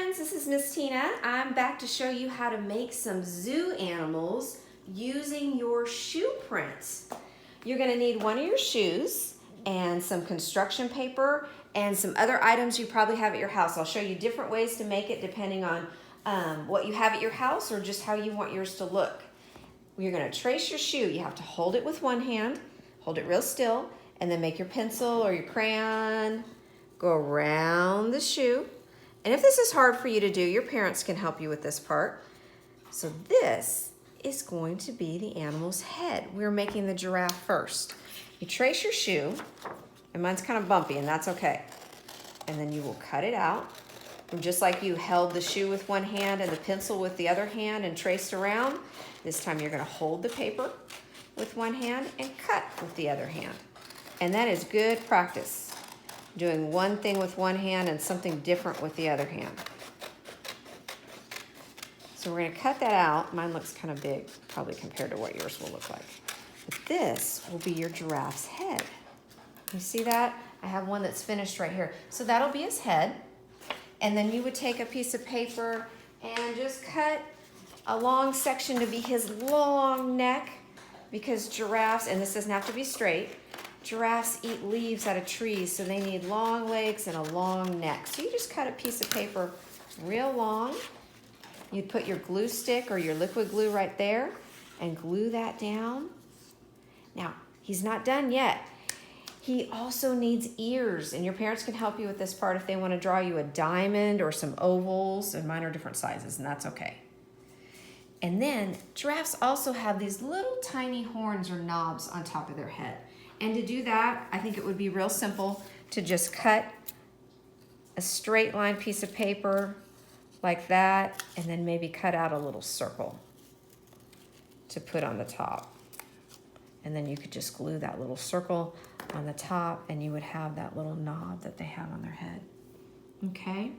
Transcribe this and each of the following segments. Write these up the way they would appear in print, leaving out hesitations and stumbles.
friends, this is Miss Tina. I'm back to show you how to make some zoo animals using your shoe prints. You're going to need one of your shoes and some construction paper and some other items you probably have at your house. I'll show you different ways to make it depending on what you have at your house or just how you want yours to look. You're going to trace your shoe. You have to hold it with one hand, hold it real still, and then make your pencil or your crayon go around the shoe. And if this is hard for you to do, your parents can help you with this part. So this is going to be the animal's head. We're making the giraffe first. You trace your shoe, and mine's kind of bumpy, and that's okay. And then you will cut it out. And just like you held the shoe with one hand and the pencil with the other hand and traced around, this time you're going to hold the paper with one hand and cut with the other hand. And that is good practice. Doing one thing with one hand and something different with the other hand. So we're going to cut that out. Mine looks kind of big, probably compared to what yours will look like. But this will be your giraffe's head. You see that? I have one that's finished right here. So that'll be his head. And then you would take a piece of paper and just cut a long section to be his long neck, because giraffes, and this doesn't have to be straight, giraffes eat leaves out of trees, so they need long legs and a long neck. So you just cut a piece of paper real long. You'd put your glue stick or your liquid glue right there and glue that down. Now, he's not done yet. He also needs ears, and your parents can help you with this part if they want to draw you a diamond or some ovals, and mine are different sizes, and that's okay. And then giraffes also have these little tiny horns or knobs on top of their head. And to do that, I think it would be real simple to just cut a straight line piece of paper like that, and then maybe cut out a little circle to put on the top. And then you could just glue that little circle on the top, and you would have that little knob that they have on their head. Okay?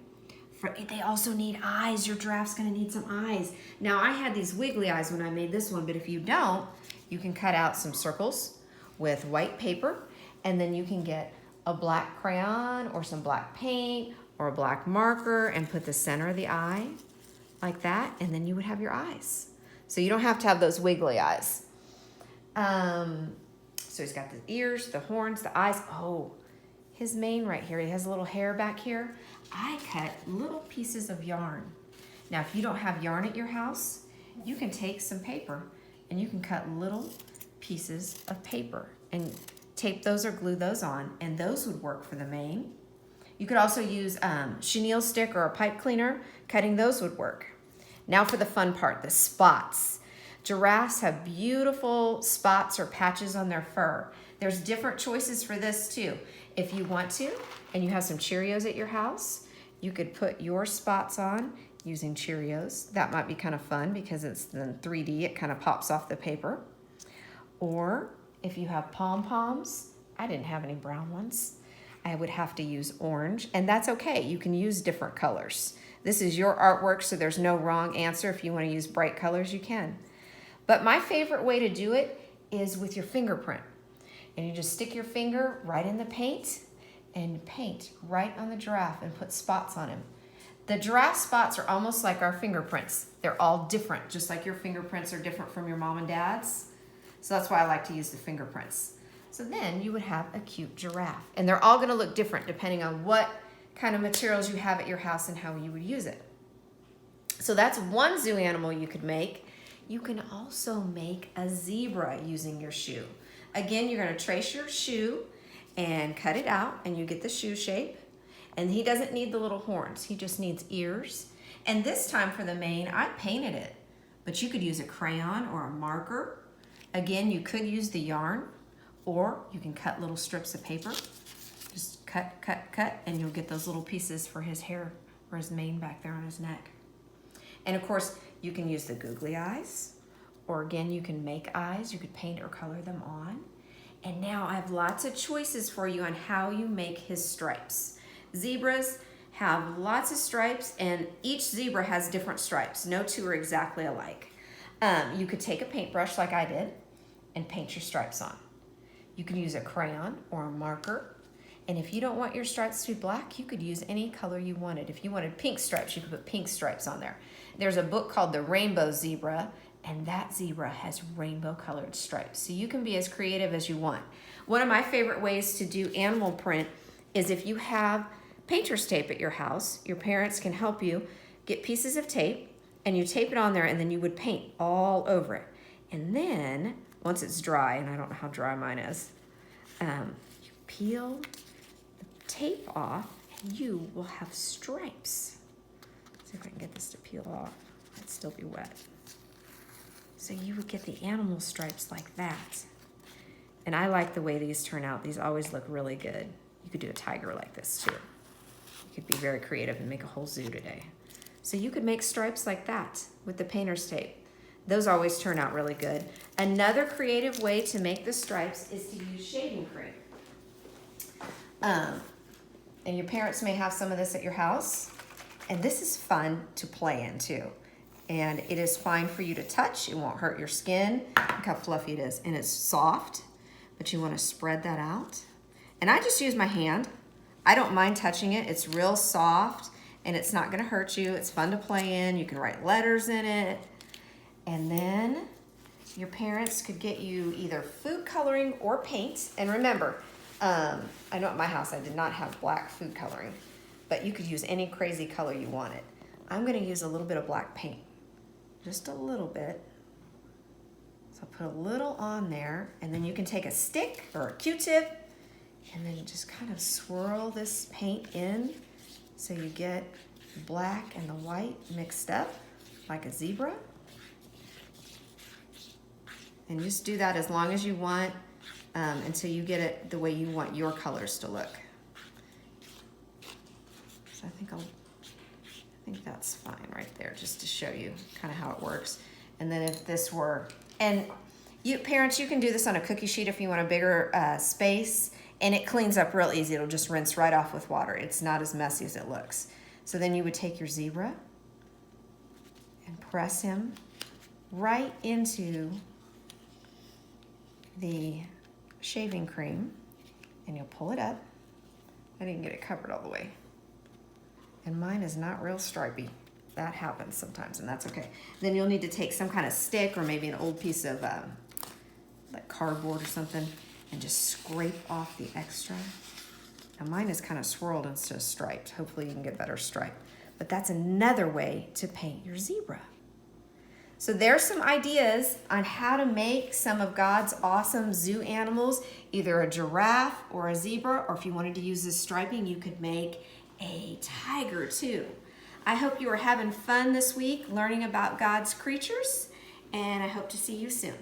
They also need eyes. Your giraffe's gonna need some eyes. Now, I had these wiggly eyes when I made this one, but if you don't, you can cut out some circles with white paper, and then you can get a black crayon or some black paint or a black marker and put the center of the eye like that, and then you would have your eyes. So you don't have to have those wiggly eyes. So he's got the ears, the horns, the eyes. Oh, his mane right here, he has a little hair back here. I cut little pieces of yarn. Now, if you don't have yarn at your house, you can take some paper and you can cut little pieces of paper and tape those or glue those on, and those would work for the mane. You could also use chenille stick or a pipe cleaner. Cutting those would work. Now for the fun part, the spots. Giraffes have beautiful spots or patches on their fur. There's different choices for this too. If you want to, and you have some Cheerios at your house, you could put your spots on using Cheerios. That might be kind of fun because it's in 3D, it kind of pops off the paper. Or if you have pom-poms, I didn't have any brown ones, I would have to use orange, and that's okay. You can use different colors. This is your artwork, so there's no wrong answer. If you want to use bright colors, you can. But my favorite way to do it is with your fingerprint. And you just stick your finger right in the paint and paint right on the giraffe and put spots on him. The giraffe spots are almost like our fingerprints. They're all different, just like your fingerprints are different from your mom and dad's. So that's why I like to use the fingerprints. So then you would have a cute giraffe. And they're all gonna look different depending on what kind of materials you have at your house and how you would use it. So that's one zoo animal you could make. You can also make a zebra using your shoe. Again, you're gonna trace your shoe and cut it out, and you get the shoe shape. And he doesn't need the little horns, he just needs ears. And this time for the mane, I painted it, but you could use a crayon or a marker. Again, you could use the yarn, or you can cut little strips of paper. Just cut, cut, cut, and you'll get those little pieces for his hair or his mane back there on his neck. And of course, you can use the googly eyes, or again, you can make eyes. You could paint or color them on. And now I have lots of choices for you on how you make his stripes. Zebras have lots of stripes, and each zebra has different stripes. No two are exactly alike. You could take a paintbrush like I did and paint your stripes on. You can use a crayon or a marker, And if you don't want your stripes to be black, you could use any color you wanted. If you wanted pink stripes, you could put pink stripes on there. There's a book called The Rainbow Zebra, and that zebra has rainbow colored stripes. So you can be as creative as you want. One of my favorite ways to do animal print is if you have painter's tape at your house, your parents can help you get pieces of tape and you tape it on there, and then you would paint all over it. And then once it's dry, and I don't know how dry mine is, you peel the tape off and you will have stripes. Let's see if I can get this to peel off. It'd still be wet. So you would get the animal stripes like that. And I like the way these turn out. These always look really good. You could do a tiger like this too. You could be very creative and make a whole zoo today. So you could make stripes like that with the painter's tape. Those always turn out really good. Another creative way to make the stripes is to use shaving cream. And your parents may have some of this at your house. And this is fun to play in too. And it is fine for you to touch. It won't hurt your skin. Look how fluffy it is. And it's soft, but you want to spread that out. And I just use my hand. I don't mind touching it. It's real soft and it's not gonna hurt you. It's fun to play in. You can write letters in it. And then your parents could get you either food coloring or paint. And remember, I know at my house I did not have black food coloring, but you could use any crazy color you wanted. I'm gonna use a little bit of black paint, just a little bit. So I'll put a little on there, and then you can take a stick or a Q-tip and then just kind of swirl this paint in so you get the black and the white mixed up like a zebra. And just do that as long as you want until you get it the way you want your colors to look. So I think that's fine right there, just to show you kind of how it works. And then if this were, and you parents, you can do this on a cookie sheet if you want a bigger space, and it cleans up real easy. It'll just rinse right off with water. It's not as messy as it looks. So then you would take your zebra and press him right into the shaving cream, and you'll pull it up. I didn't get it covered all the way. And mine is not real stripy. That happens sometimes, and that's okay. Then you'll need to take some kind of stick or maybe an old piece of like cardboard or something and just scrape off the extra. Now mine is kind of swirled instead of striped. Hopefully you can get better stripe. But that's another way to paint your zebra. So there's some ideas on how to make some of God's awesome zoo animals, either a giraffe or a zebra, or if you wanted to use this striping, you could make a tiger too. I hope you are having fun this week learning about God's creatures, and I hope to see you soon.